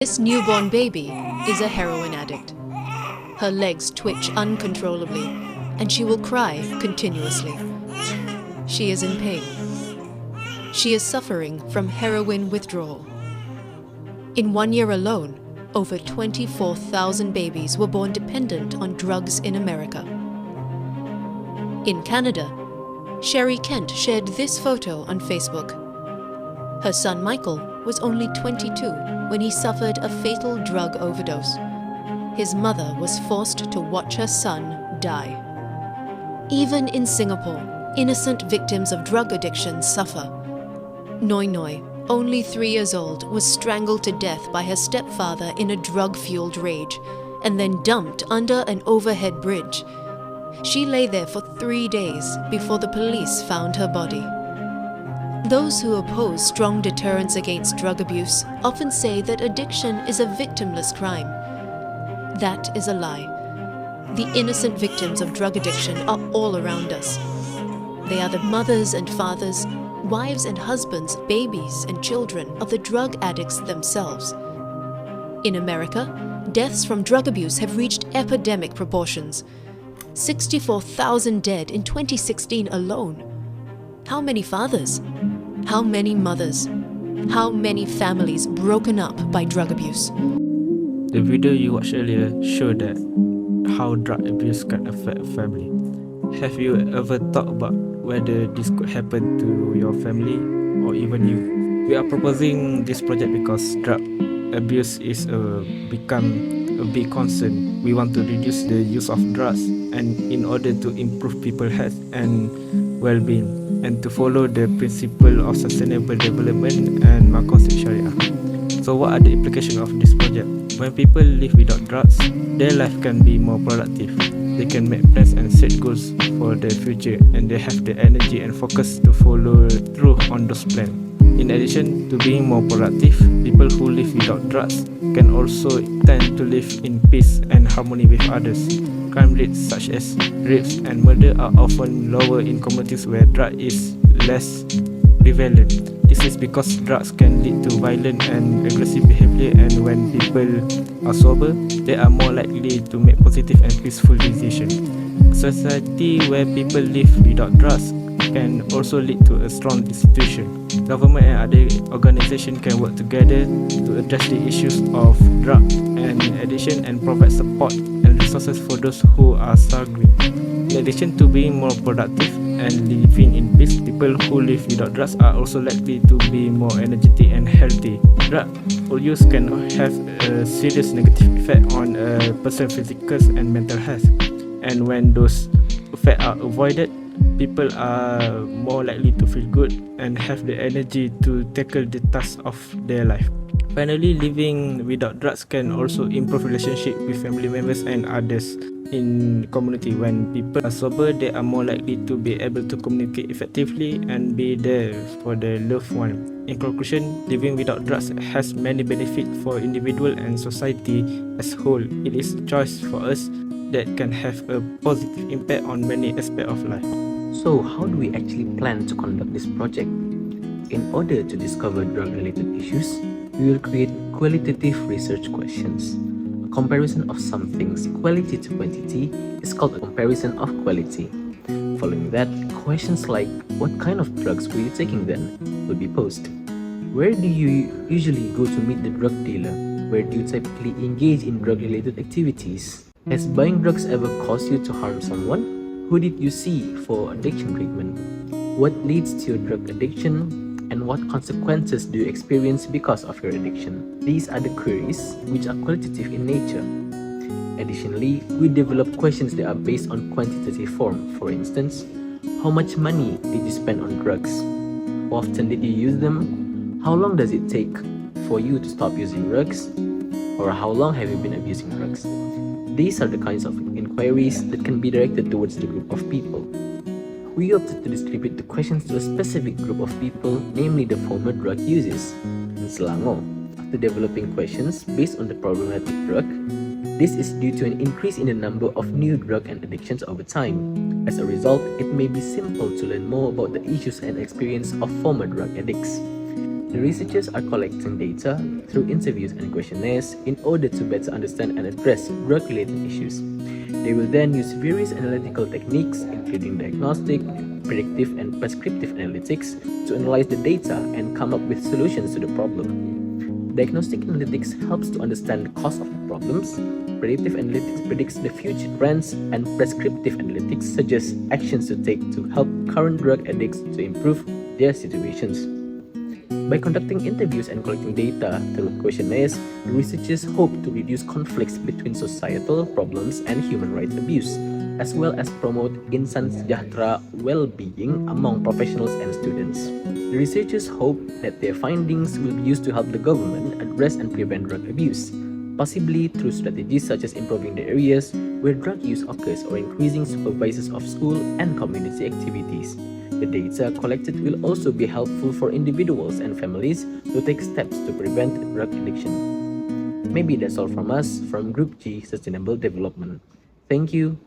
This newborn baby is a heroin addict. Her legs twitch uncontrollably, and she will cry continuously. She is in pain. She is suffering from heroin withdrawal. In 1 year alone, over 24,000 babies were born dependent on drugs in America. In Canada, Sherry Kent shared this photo on Facebook. Her son Michael was only 22 when he suffered a fatal drug overdose. His mother was forced to watch her son die. Even in Singapore, innocent victims of drug addiction suffer. Noi Noi, only 3 years old, was strangled to death by her stepfather in a drug-fueled rage and then dumped under an overhead bridge. She lay there for 3 days before the police found her body. Those who oppose strong deterrence against drug abuse often say that addiction is a victimless crime. That is a lie. The innocent victims of drug addiction are all around us. They are the mothers and fathers, wives and husbands, babies and children of the drug addicts themselves. In America, deaths from drug abuse have reached epidemic proportions. 64,000 dead in 2016 alone. How many fathers? How many mothers? How many families broken up by drug abuse? The video you watched earlier showed that how drug abuse can affect a family. Have you ever thought about whether this could happen to your family or even you? We are proposing this project because drug abuse is become a big concern. We want to reduce the use of drugs and in order to improve people's health and well-being and to follow the principle of sustainable development and Maqasid Sharia. So what are the implications of this project? When people live without drugs, their life can be more productive. They can make plans and set goals for their future, and they have the energy and focus to follow through on those plans. In addition to being more productive, people who live without drugs can also tend to live in peace and harmony with others. Crime rates such as rapes and murder are often lower in communities where drug is less prevalent. This is because drugs can lead to violent and aggressive behavior, and when people are sober, they are more likely to make positive and peaceful decisions. Society where people live without drugs can also lead to a strong institution. Government and other organizations can work together to address the issues of drug and addiction and provide support and resources for those who are struggling. In addition to being more productive and living in peace, people who live without drugs are also likely to be more energetic and healthy. Drug use can have a serious negative effect on a person's physical and mental health. And when those effects are avoided, people are more likely to feel good and have the energy to tackle the tasks of their life. Finally, living without drugs can also improve relationship with family members and others in the community. When people are sober, they are more likely to be able to communicate effectively and be there for their loved one. In conclusion, living without drugs has many benefits for individual and society as a whole. It is a choice for us that can have a positive impact on many aspects of life. So, how do we actually plan to conduct this project? In order to discover drug-related issues, we will create qualitative research questions. A comparison of something's quality to quantity is called a comparison of quality. Following that, questions like, what kind of drugs were you taking then, will be posed. Where do you usually go to meet the drug dealer? Where do you typically engage in drug-related activities? Has buying drugs ever caused you to harm someone? Who did you see for addiction treatment? What leads to your drug addiction? And what consequences do you experience because of your addiction? These are the queries which are qualitative in nature. Additionally, we develop questions that are based on quantitative form. For instance, how much money did you spend on drugs? How often did you use them? How long does it take for you to stop using drugs? Or how long have you been abusing drugs? These are the kinds of inquiries that can be directed towards the group of people. We opted to distribute the questions to a specific group of people, namely the former drug users. In Selangor, after developing questions based on the problematic drug, this is due to an increase in the number of new drug and addictions over time. As a result, it may be simple to learn more about the issues and experience of former drug addicts. The researchers are collecting data through interviews and questionnaires in order to better understand and address drug-related issues. They will then use various analytical techniques, including diagnostic, predictive, and prescriptive analytics, to analyze the data and come up with solutions to the problem. Diagnostic analytics helps to understand the cause of the problems. Predictive analytics predicts the future trends, and prescriptive analytics suggests actions to take to help current drug addicts to improve their situations. By conducting interviews and collecting data through questionnaires, the researchers hope to reduce conflicts between societal problems and human rights abuse, as well as promote insan sejahtera well-being among professionals and students. The researchers hope that their findings will be used to help the government address and prevent drug abuse, possibly through strategies such as improving the areas where drug use occurs or increasing supervisors of school and community activities. The data collected will also be helpful for individuals and families to take steps to prevent drug addiction. Maybe that's all from us from Group G Sustainable Development. Thank you.